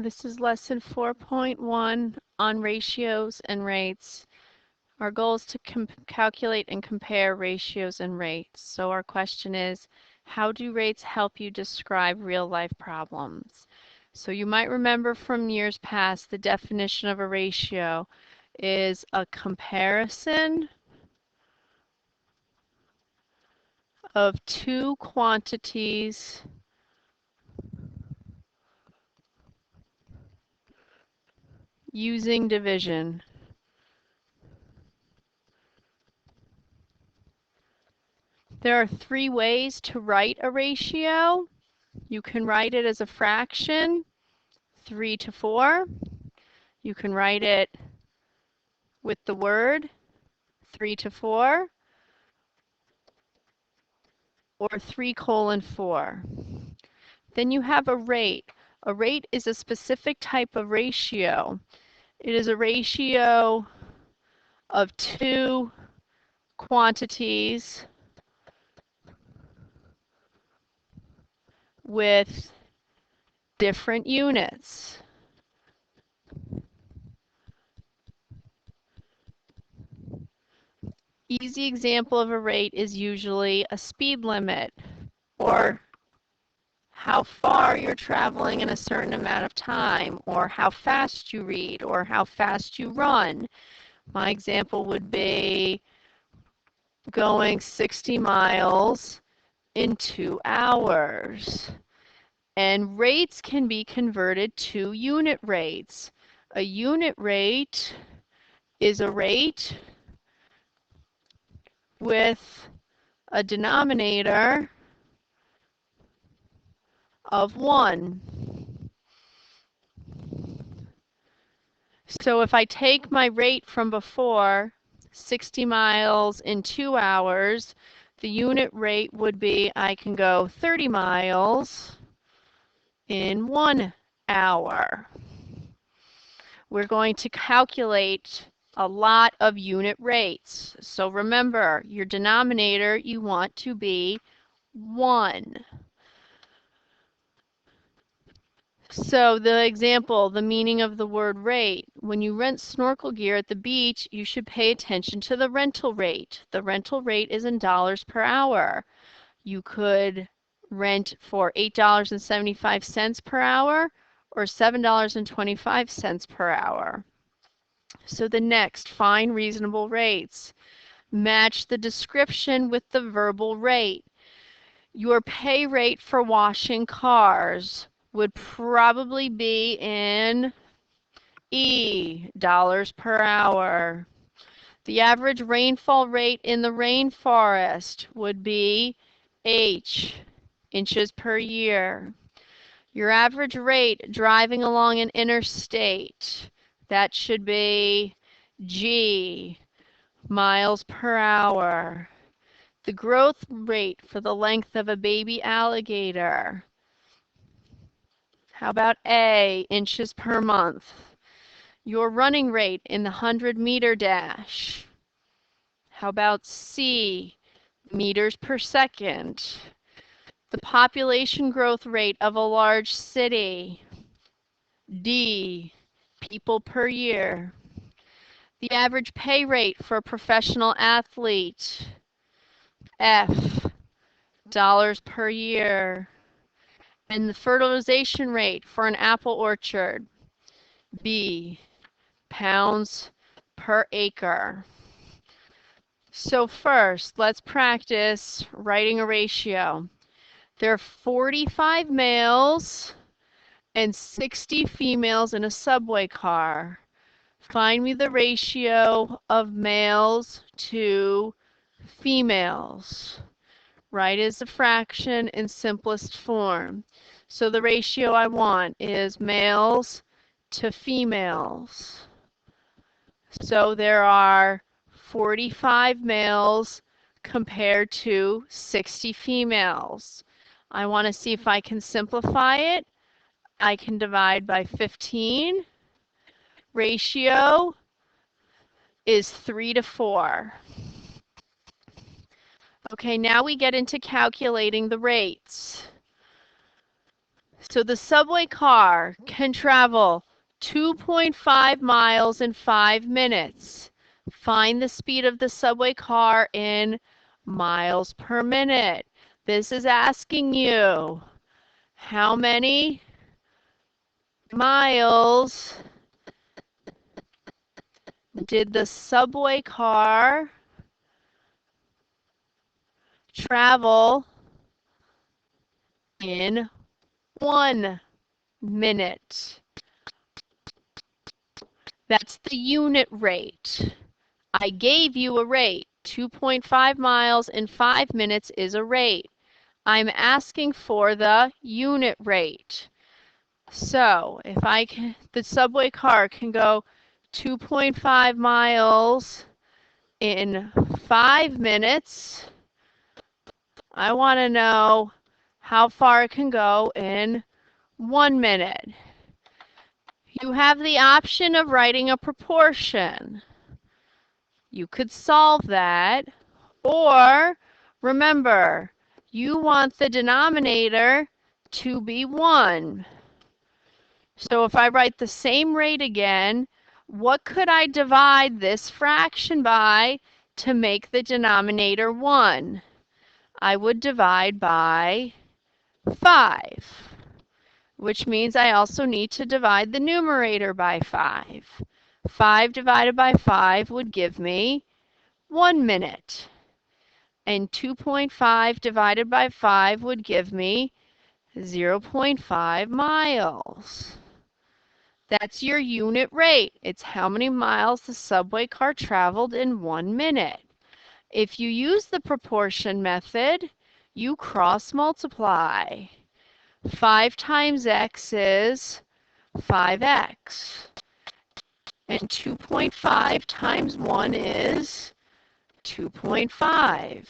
This is lesson 4.1 on ratios and rates. Our goal is to calculate and compare ratios and rates. So our question is, how do rates help you describe real-life problems? So you might remember from years past, the definition of a ratio is a comparison of two quantities using division. There are three ways to write a ratio. You can write it as a fraction, 3 to 4. You can write it with the word 3 to 4 or 3:4. Then you have a rate. A rate is a specific type of ratio. It is a ratio of two quantities with different units. Easy example of a rate is usually a speed limit or how far you're traveling in a certain amount of time, or how fast you read, or how fast you run. My example would be going 60 miles in 2 hours. And rates can be converted to unit rates. A unit rate is a rate with a denominator of 1. So if I take my rate from before, 60 miles in 2 hours, the unit rate would be I can go 30 miles in 1 hour. We're going to calculate a lot of unit rates. So remember, your denominator you want to be 1. So the example, the meaning of the word rate. When you rent snorkel gear at the beach, you should pay attention to the rental rate. The rental rate is in dollars per hour. You could rent for $8.75 per hour or $7.25 per hour. So the next, find reasonable rates. Match the description with the verbal rate. Your pay rate for washing cars would probably be in dollars per hour. The average rainfall rate in the rainforest would be inches per year. Your average rate driving along an interstate, that should be miles per hour. The growth rate for the length of a baby alligator. How about A, inches per month? Your running rate in the 100-meter dash. How about C, meters per second? The population growth rate of a large city. D, people per year. The average pay rate for a professional athlete. F, dollars per year. And the fertilization rate for an apple orchard. B, pounds per acre. So first, let's practice writing a ratio. There are 45 males and 60 females in a subway car. Find me the ratio of males to females. Write as a fraction in simplest form. So the ratio I want is males to females. So there are 45 males compared to 60 females. I want to see if I can simplify it. I can divide by 15. Ratio is 3 to 4. Okay, now we get into calculating the rates. So the subway car can travel 2.5 miles in 5 minutes. Find the speed of the subway car in miles per minute. This is asking you, how many miles did the subway car travel in 1 minute? That's the unit rate. I gave you a rate. 2.5 miles in 5 minutes is a rate. I'm asking for the unit rate. So if the subway car can go 2.5 miles in 5 minutes, I want to know how far it can go in 1 minute. You have the option of writing a proportion. You could solve that, or remember, you want the denominator to be 1. So if I write the same rate again, what could I divide this fraction by to make the denominator 1? I would divide by 5, which means I also need to divide the numerator by 5. 5 divided by 5 would give me 1 minute. And 2.5 divided by 5 would give me 0.5 miles. That's your unit rate. It's how many miles the subway car traveled in 1 minute. If you use the proportion method, you cross multiply. 5 times x is 5x. And 2.5 times 1 is 2.5.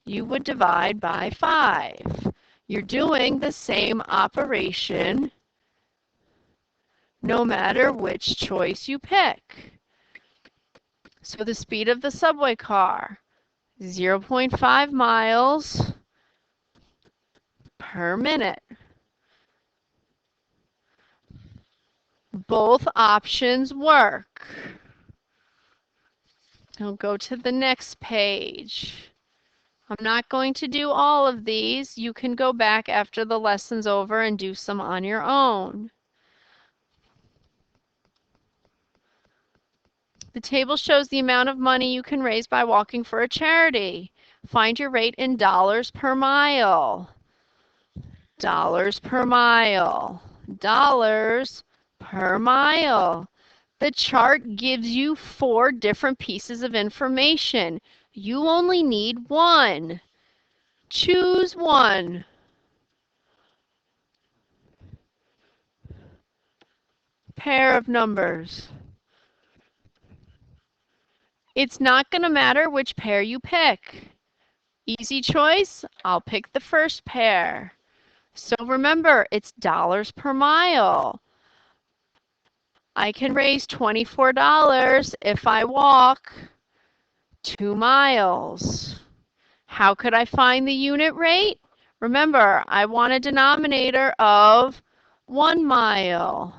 You would divide by 5. You're doing the same operation no matter which choice you pick. So the speed of the subway car, 0.5 miles per minute. Both options work. I'll go to the next page. I'm not going to do all of these. You can go back after the lesson's over and do some on your own. The table shows the amount of money you can raise by walking for a charity. Find your rate in dollars per mile. Dollars per mile. Dollars per mile. The chart gives you 4 different pieces of information. You only need 1. Choose 1. Pair of numbers. It's not going to matter which pair you pick. Easy choice, I'll pick the first pair. So remember, it's dollars per mile. I can raise $24 if I walk 2 miles. How could I find the unit rate? Remember, I want a denominator of 1 mile.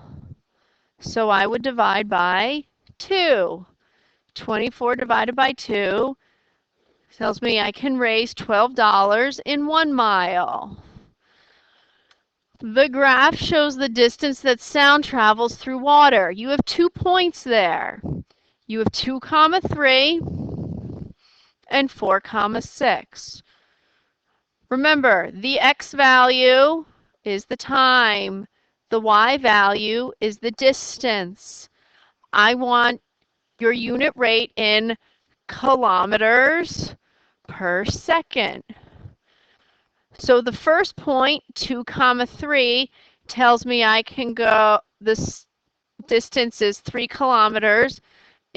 So I would divide by 2. 24 divided by 2 tells me I can raise $12 in 1 mile. The graph shows the distance that sound travels through water. You have 2 points there. You have 2, 3 and 4, 6. Remember, the x value is the time. The y value is the distance. I want your unit rate in kilometers per second. So the first point, 2, 3, tells me I can go, this distance is 3 kilometers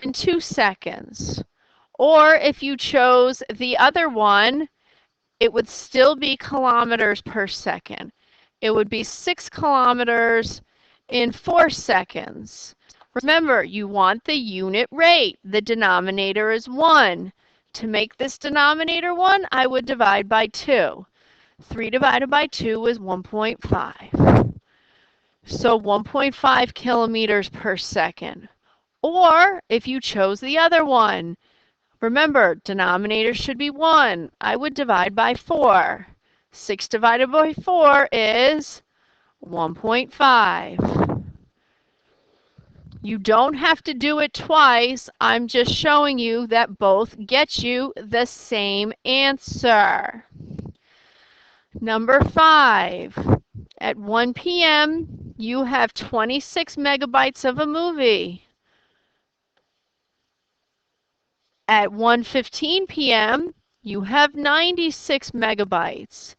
in 2 seconds. Or if you chose the other one, it would still be kilometers per second. It would be 6 kilometers in 4 seconds. Remember, you want the unit rate. The denominator is 1. To make this denominator 1, I would divide by 2. 3 divided by 2 is 1.5. So 1.5 kilometers per second. Or if you chose the other one, remember, denominator should be 1. I would divide by 4. 6 divided by 4 is 1.5. You don't have to do it twice. I'm just showing you that both get you the same answer. Number 5. At 1 p.m., you have 26 megabytes of a movie. At 1:15 p.m., you have 96 megabytes.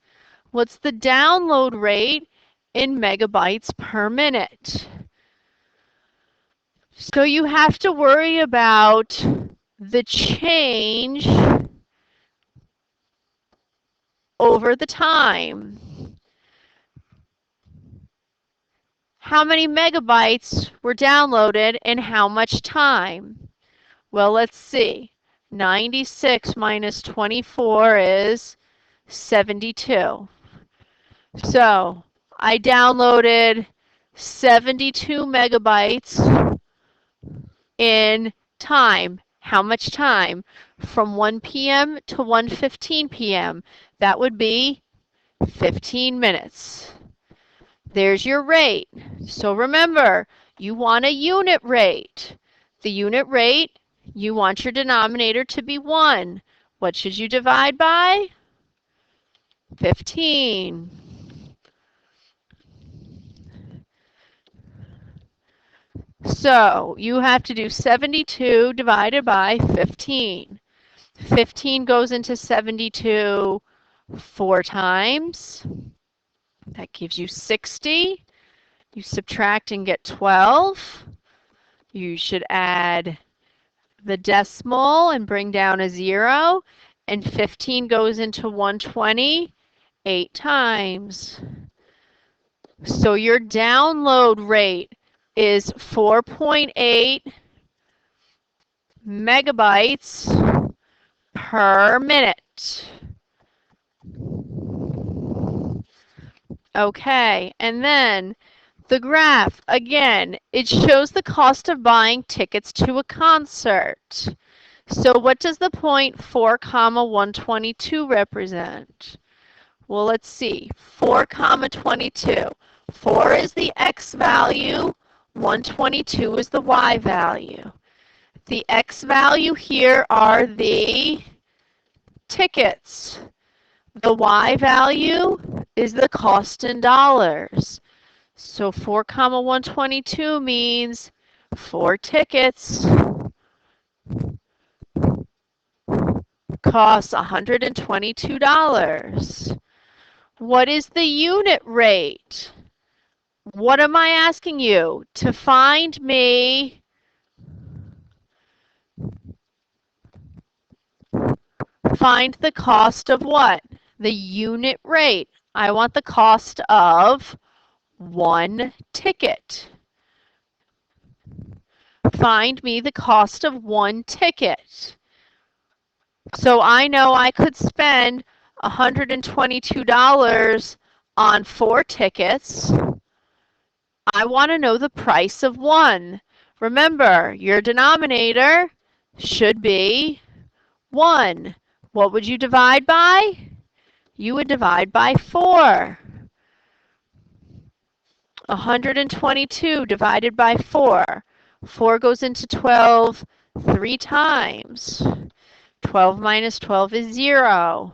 What's the download rate in megabytes per minute? So you have to worry about the change over the time. How many megabytes were downloaded in how much time? Well, let's see. 96 minus 24 is 72. So I downloaded 72 megabytes in time. How much time? From 1 p.m. to 1:15 p.m. That would be 15 minutes. There's your rate. So remember, you want a unit rate. The unit rate, you want your denominator to be 1. What should you divide by? 15. So you have to do 72 divided by 15. 15 goes into 72 4 times. That gives you 60. You subtract and get 12. You should add the decimal and bring down a 0. And 15 goes into 120 8 times. So your download rate is 4.8 megabytes per minute. Okay, and then the graph, again, it shows the cost of buying tickets to a concert. So what does the point 4, 122 represent? Well, let's see. 4, 22. 4 is the x value. 122 is the y value. The x value here are the tickets. The y value is the cost in dollars. So 4, 122 means 4 tickets costs $122. What is the unit rate? What am I asking you? To find me find the cost of what? The unit rate. I want the cost of 1 ticket. Find me the cost of 1 ticket. So I know I could spend $122 on 4 tickets. I want to know the price of 1. Remember, your denominator should be 1. What would you divide by? You would divide by 4. 122 divided by 4. 4 goes into 12 3 times. 12 minus 12 is 0.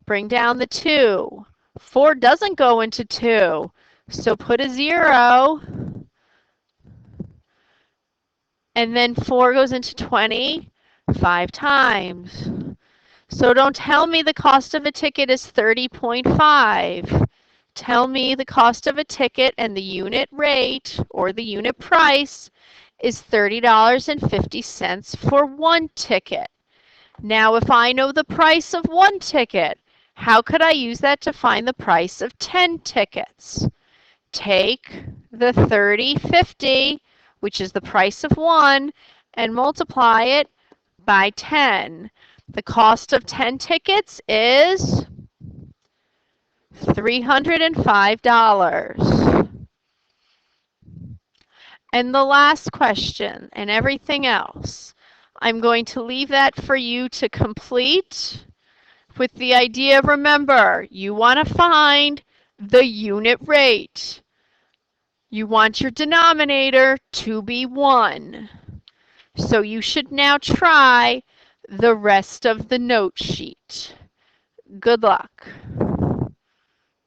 Bring down the 2. 4 doesn't go into 2, so put a 0. And then 4 goes into 20 5 times. So don't tell me the cost of a ticket is 30.5. Tell me the cost of a ticket and the unit rate or the unit price is $30.50 for 1 ticket. Now, if I know the price of 1 ticket, how could I use that to find the price of 10 tickets? Take the 30.50, which is the price of 1, and multiply it by 10. The cost of 10 tickets is $305. And the last question and everything else, I'm going to leave that for you to complete with the idea, remember, you want to find the unit rate. You want your denominator to be 1. So you should now try the rest of the note sheet. Good luck.